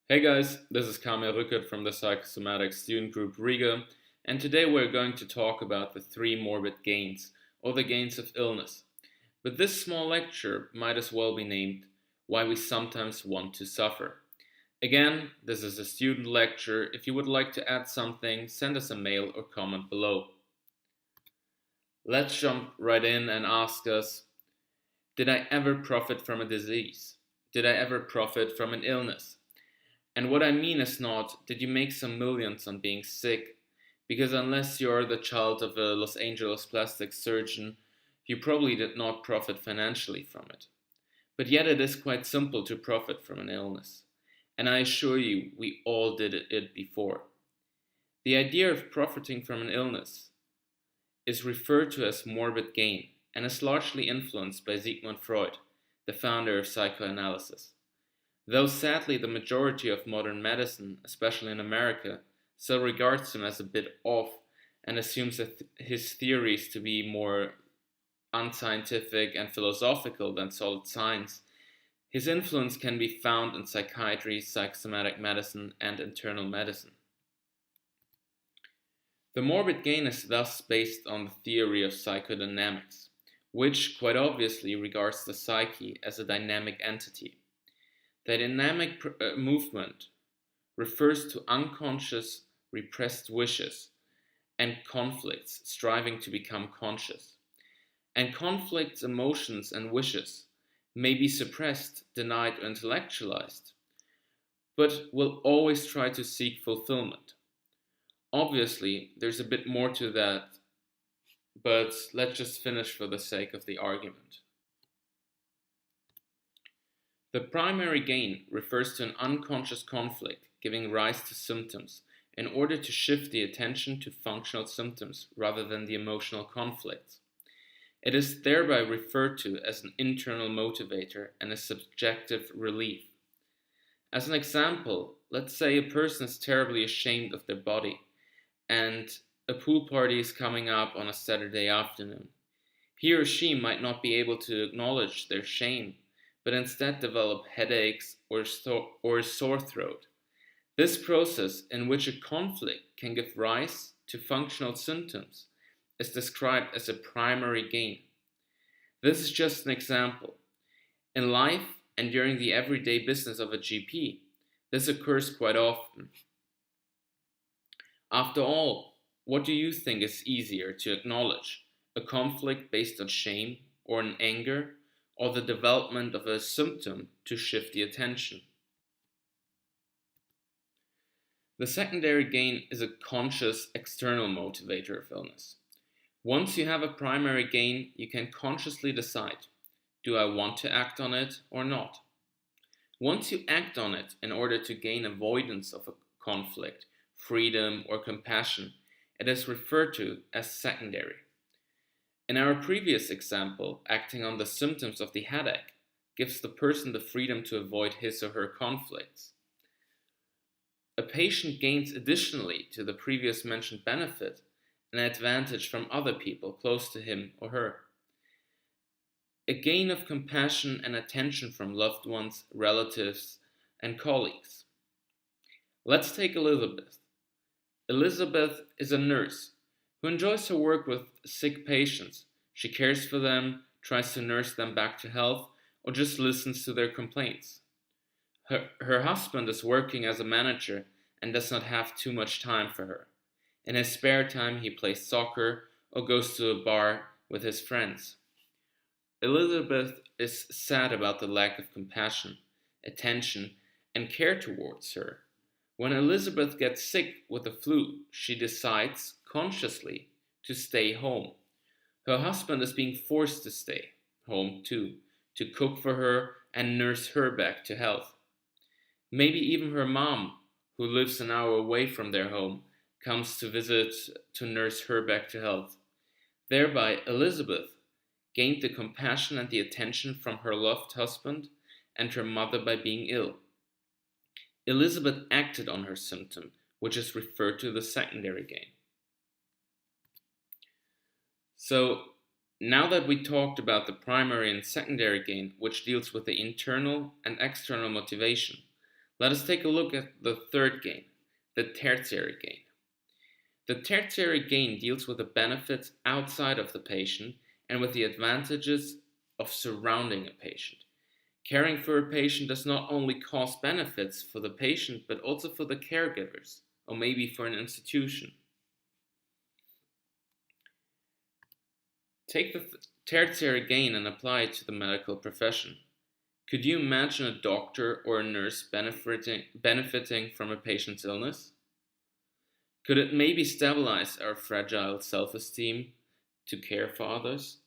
Hey guys, this is Kamil Rückert from the Psychosomatic Student Group Riga, and today we're going to talk about the three morbid gains, or the gains of illness. But this small lecture might as well be named Why We Sometimes Want to Suffer. Again, this is a student lecture. If you would like to add something, send us a mail or comment below. Let's jump right in and ask us, did I ever profit from a disease? Did I ever profit from an illness? And what I mean is not, did you make some millions on being sick? Because unless you're the child of a Los Angeles plastic surgeon, you probably did not profit financially from it. But yet it is quite simple to profit from an illness. And I assure you, we all did it before. The idea of profiting from an illness is referred to as morbid gain and is largely influenced by Sigmund Freud, the founder of psychoanalysis. Though sadly the majority of modern medicine, especially in America, still regards him as a bit off and assumes his theories to be more unscientific and philosophical than solid science, his influence can be found in psychiatry, psychosomatic medicine, and internal medicine. The morbid gain is thus based on the theory of psychodynamics, which quite obviously regards the psyche as a dynamic entity. The dynamic movement refers to unconscious, repressed wishes and conflicts striving to become conscious. And conflicts, emotions, and wishes may be suppressed, denied, or intellectualized, but will always try to seek fulfillment. Obviously, there's a bit more to that, but let's just finish for the sake of the argument. The primary gain refers to an unconscious conflict giving rise to symptoms in order to shift the attention to functional symptoms rather than the emotional conflicts. It is thereby referred to as an internal motivator and a subjective relief. As an example, let's say a person is terribly ashamed of their body and a pool party is coming up on a Saturday afternoon. He or she might not be able to acknowledge their shame, but instead develop headaches or a sore throat. This process, in which a conflict can give rise to functional symptoms, is described as a primary gain. This is just an example. In life and during the everyday business of a GP, this occurs quite often. After all, what do you think is easier to acknowledge? A conflict based on shame or an anger, or the development of a symptom to shift the attention? The secondary gain is a conscious external motivator of illness. Once you have a primary gain, you can consciously decide, do I want to act on it or not? Once you act on it in order to gain avoidance of a conflict, freedom, or compassion, it is referred to as secondary. In our previous example, acting on the symptoms of the headache gives the person the freedom to avoid his or her conflicts. A patient gains additionally to the previous mentioned benefit an advantage from other people close to him or her. A gain of compassion and attention from loved ones, relatives, and colleagues. Let's take Elizabeth. Elizabeth is a nurse who enjoys her work with sick patients. She cares for them, tries to nurse them back to health, or just listens to their complaints. Her husband is working as a manager and does not have too much time for her. In his spare time, he plays soccer or goes to a bar with his friends. Elizabeth is sad about the lack of compassion, attention, and care towards her. When Elizabeth gets sick with the flu, she decides consciously to stay home. Her husband is being forced to stay home too, to cook for her and nurse her back to health. Maybe even her mom, who lives an hour away from their home, comes to visit to nurse her back to health. Thereby, Elizabeth gained the compassion and the attention from her loved husband and her mother by being ill. Elizabeth acted on her symptom, which is referred to the secondary gain. So, now that we talked about the primary and secondary gain, which deals with the internal and external motivation, Let us take a look at the third gain, the tertiary gain. The tertiary gain deals with the benefits outside of the patient and with the advantages of surrounding a patient. Caring for a patient does not only cause benefits for the patient, but also for the caregivers, or maybe for an institution. Take the tertiary gain and apply it to the medical profession. Could you imagine a doctor or a nurse benefiting from a patient's illness? Could it maybe stabilize our fragile self-esteem to care for others?